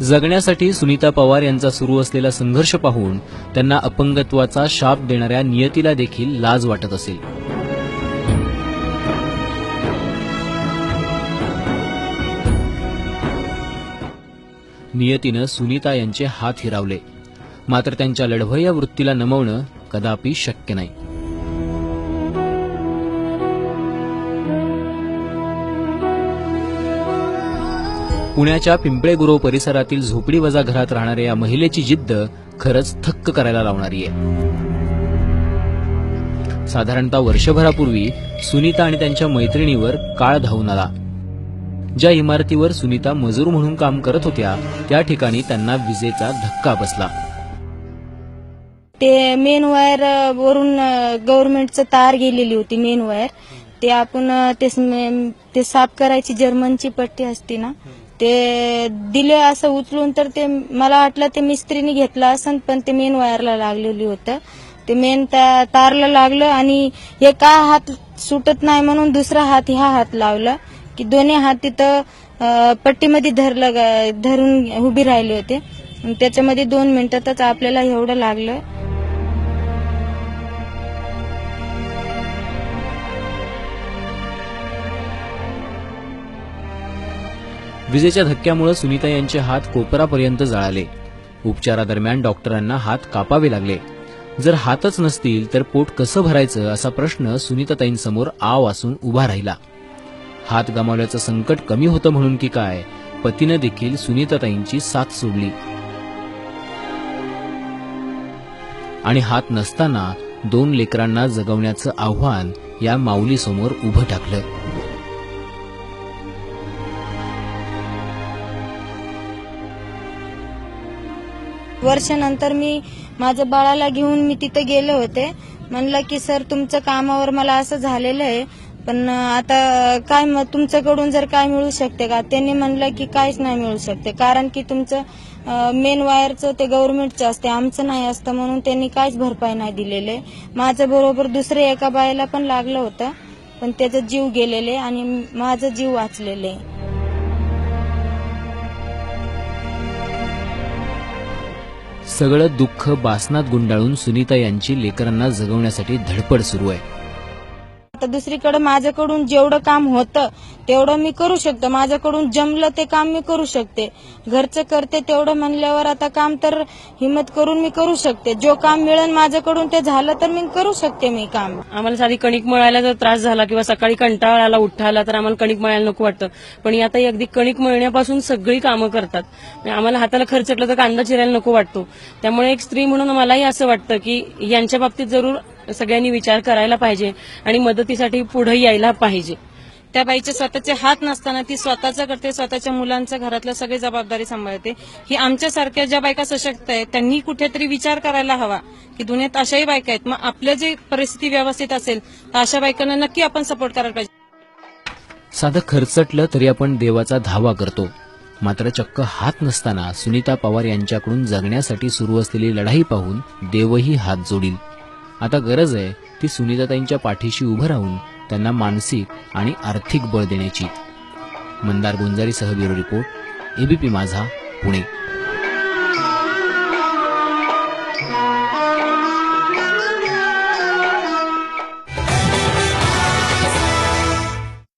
जगण्यासाठी सुनीता पवार यांचा सुरू असलेला संघर्ष पाहून त्यांना अपंगत्वाचा शाप देणाऱ्या नियतीला देखील लाज वाटत असेल। नियतीनं सुनीता यांचे हात हिरावले, मात्र त्यांच्या लढवय्या वृत्तीला नमवणं कदापि शक्य नाही। पुण्याच्या पिंपळे गुरव परिसरातील झोपडीवजा घरात राहणाऱ्या या महिलेची जिद्द खरंच थक्क करायला लावणारी आहे। साधारणतः वर्षभरापूर्वी सुनीता आणि त्यांच्या मैत्रिणीवर काळ धावून आला। ज्या इमारतीवर सुनीता मजूर म्हणून काम करत होत्या त्या ठिकाणी त्यांना विजेचा धक्का बसला। ते मेन वायर वरून गव्हर्नमेंटचं तार गेलेली होती। मेन वायर ते आपण ते साफ करायची जर्मनची पट्टी असते ना, ते दिले असं उचलून, तर ते मला वाटलं ते मिस्त्रीने घेतलं असं, पण ते मेन वायरला लागलेली होतं। ते मेन तारला लागलं आणि एका हात सुटत नाही म्हणून दुसरा हात ह्या हात लावला की दोन्ही हात तिथं पट्टीमध्ये धरून उभी राहिले होते। त्याच्यामध्ये 2 मिनिटातच आपल्याला एवढं लागलं। विजेच्या धक्क्यामुळे सुनीता यांचे हात कोपरापर्यंत जळाले। उपचारादरम्यान डॉक्टरांना हात कापावे लागले। जर हातच नसतील तर पोट कसं भरायचं असा प्रश्न सुनीताताईंसमोर आव असून उभा राहिला। हात गमावल्याचं संकट कमी होतं म्हणून की काय, पतीनं देखील सुनीताताईंची साथ सोडली आणि हात नसताना 2 लेकरांना जगवण्याचं आव्हान या माऊलीसमोर उभं टाकलं। वर्षानंतर मी माझ्या बाळाला घेऊन मी तिथे गेले होते। म्हणलं की सर तुमच्या कामावर मला असं झालेलं आहे, पण आता काय तुमच्याकडून जर काय मिळू शकते का? त्यांनी म्हणलं की काहीच नाही मिळू शकते, कारण की तुमचं मेन वायरचं ते गव्हर्नमेंटचं असते, आमचं नाही असतं, म्हणून त्यांनी काहीच भरपाई नाही दिलेले। माझ्या बरोबर दुसऱ्या एका बाईला पण लागलं होतं, पण त्याचा जीव गेलेले आणि माझा जीव वाचलेले। सगळं दुःख बासनात गुंडाळून सुनीता यांची लेकरांना जगवण्यासाठी धडपड सुरू आहे। आता दुसरीकडे माझ्याकडून जेवढं काम होतं तेवढं मी करू शकतो, माझ्याकडून जमलं ते काम मी करू शकते। घरचं करते तेवढं म्हणल्यावर आता काम तर हिम्मत करून मी करू शकते। जो काम मिळेल माझ्याकडून ते झालं तर मी करू शकते मी काम। आम्हाला साधी कणिक मळायला जर त्रास झाला किंवा सकाळी कंटाळा आला उठायला तर आम्हाला कणिक मळायला नको वाटतं, पण आता अगदी कणिक मळण्यापासून सगळी कामं करतात। आम्हाला हाताला खर्चटलं तर कांदा चिरायला नको वाटतो। त्यामुळे एक स्त्री म्हणून मलाही असं वाटतं की यांच्या बाबतीत जरूर सगळ्यांनी विचार करायला पाहिजे आणि मदतीसाठी पुढे यायला पाहिजे। त्या बाईचे स्वतःचे हात नसताना ती स्वतःचं करते, स्वतःच्या मुलांचं घरातलं सगळी जबाबदारी सांभाळते। ही आमच्यासारख्या ज्या बायका सशक्त आहेत त्यांनी कुठेतरी विचार करायला हवा की दुनियेत अशाही बायका आहेत। मग आपल्या जी परिस्थिती व्यवस्थित असेल तर अशा बायकांना नक्की आपण सपोर्ट करायला पाहिजे। साधं खर्चटलं तरी आपण देवाचा धावा करतो, मात्र चक्क हात नसताना सुनीता पवार यांच्याकडून जगण्यासाठी सुरू असलेली लढाई पाहून देवही हात जोडील। आता गरज आहे ती सुनीताताईंच्या पाठीशी उभं राहून त्यांना मानसिक आणि आर्थिक बळ देण्याची। मंदार गुंजारीसह ब्युरो रिपोर्ट, एबीपी माझा, पुणे।